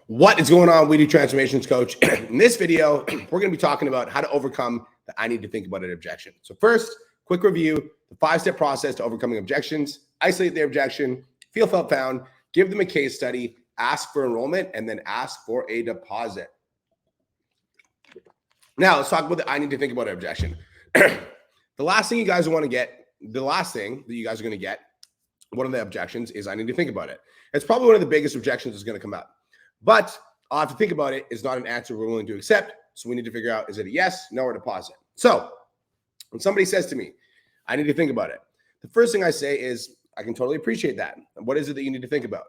What is going on, We Do Transformations Coach? In this video, we're going to be talking about how to overcome the I need to think about it objection. So first, quick review, the 5-step process to overcoming objections: isolate their objection, feel, felt, found, give them a case study, ask for enrollment, and then ask for a deposit. Now, let's talk about the I need to think about it objection. The last thing you guys want to get, the last thing that you guys are going to get, one of the objections is I need to think about it. It's probably one of the biggest objections that's going to come up. But I'll have to think about it is not an answer we're willing to accept. So we need to figure out, is it a yes, no, or deposit? So when somebody says to me, I need to think about it, the first thing I say is, I can totally appreciate that. What is it that you need to think about?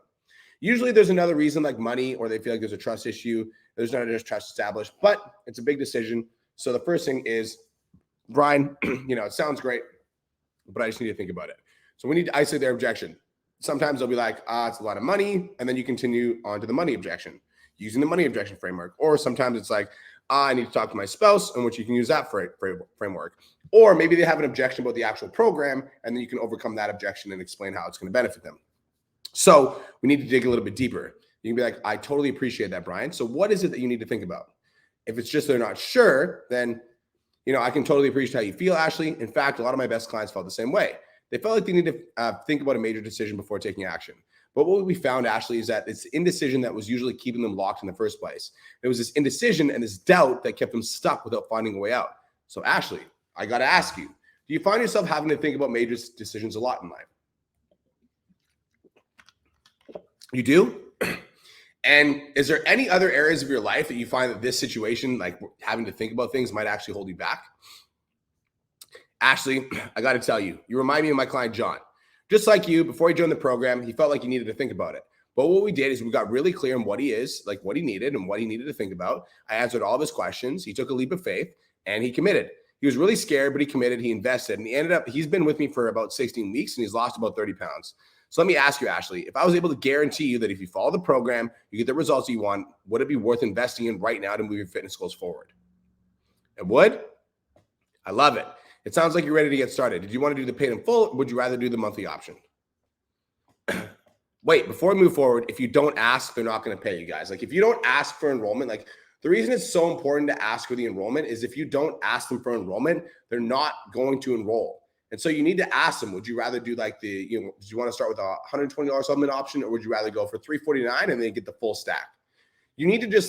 Usually there's another reason, like money, or they feel like there's a trust issue. There's not enough trust established, but it's a big decision. So the first thing is, Brian, it sounds great, but I just need to think about it. So we need to isolate their objection. Sometimes they'll be like, it's a lot of money. And then you continue on to the money objection using the money objection framework. Or sometimes it's like, I need to talk to my spouse, in which you can use that framework. Or maybe they have an objection about the actual program, and then you can overcome that objection and explain how it's going to benefit them. So we need to dig a little bit deeper. You can be like, I totally appreciate that, Brian. So what is it that you need to think about? If it's just they're not sure, then I can totally appreciate how you feel, Ashley. In fact, a lot of my best clients felt the same way. They felt like they need to think about a major decision before taking action. But what we found, Ashley, is that it's indecision that was usually keeping them locked in the first place. It was this indecision and this doubt that kept them stuck without finding a way out. So Ashley, I got to ask you, do you find yourself having to think about major decisions a lot in life? You do? And is there any other areas of your life that you find that this situation, like having to think about things, might actually hold you back? Ashley, I got to tell you, you remind me of my client, John. Just like you, before he joined the program, he felt like he needed to think about it. But what we did is we got really clear on what he is, like what he needed and what he needed to think about. I answered all of his questions. He took a leap of faith and he committed. He was really scared, but he committed, he invested, and he's been with me for about 16 weeks and he's lost about 30 pounds. So let me ask you, Ashley, if I was able to guarantee you that if you follow the program, you get the results you want, would it be worth investing in right now to move your fitness goals forward? It would? I love it. It sounds like you're ready to get started. Did you want to do the paid in full, or would you rather do the monthly option? Wait, before we move forward, if you don't ask, they're not going to pay you guys. Like if you don't ask for enrollment, like the reason it's so important to ask for the enrollment is if you don't ask them for enrollment, they're not going to enroll. And so you need to ask them, would you rather do like do you want to start with a $120 supplement option, or would you rather go for $349 and then get the full stack? You need to just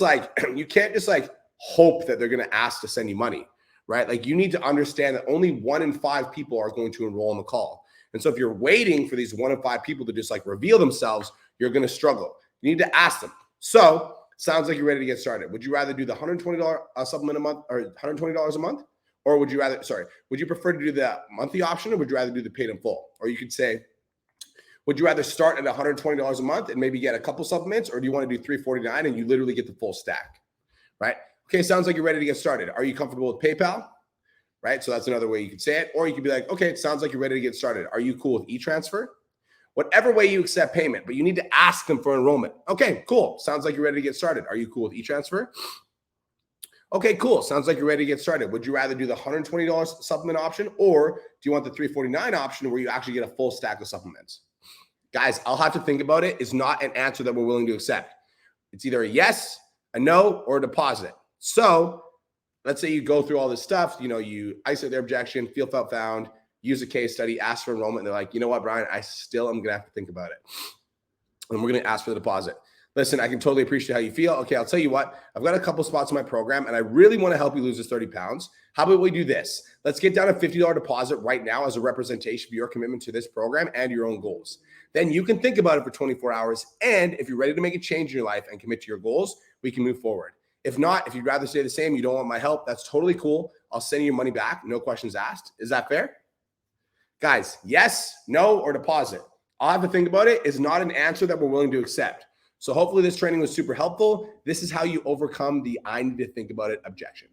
you can't just hope that they're going to ask to send you money. Right? Like you need to understand that only 1 in 5 people are going to enroll in the call. And so if you're waiting for these 1 in 5 people to just reveal themselves, you're going to struggle. You need to ask them. So sounds like you're ready to get started. Would you rather do the $120 supplement a month, or $120 a month? Or would you prefer to do the monthly option, or would you rather do the paid in full? Or you could say, would you rather start at $120 a month and maybe get a couple supplements, or do you want to do $349 and you literally get the full stack, right? Okay, sounds like you're ready to get started. Are you comfortable with PayPal? Right, so that's another way you could say it. Or you could be like, okay, it sounds like you're ready to get started. Are you cool with e-transfer? Whatever way you accept payment, but you need to ask them for enrollment. Okay, cool. Sounds like you're ready to get started. Are you cool with e-transfer? Okay, cool. Sounds like you're ready to get started. Would you rather do the $120 supplement option, or do you want the $349 option where you actually get a full stack of supplements? Guys, I'll have to think about it. It's not an answer that we're willing to accept. It's either a yes, a no, or a deposit. So let's say you go through all this stuff, you isolate their objection, feel, felt, found, use a case study, ask for enrollment. And they're like, you know what, Brian, I still am going to have to think about it. And we're going to ask for the deposit. Listen, I can totally appreciate how you feel. Okay, I'll tell you what, I've got a couple spots in my program and I really want to help you lose this 30 pounds. How about we do this? Let's get down a $50 deposit right now as a representation of your commitment to this program and your own goals. Then you can think about it for 24 hours. And if you're ready to make a change in your life and commit to your goals, we can move forward. If not, if you'd rather stay the same, you don't want my help, that's totally cool. I'll send you your money back. No questions asked. Is that fair? Guys, yes, no, or deposit. I'll have to think about it is not an answer that we're willing to accept. So hopefully this training was super helpful. This is how you overcome the I need to think about it objection.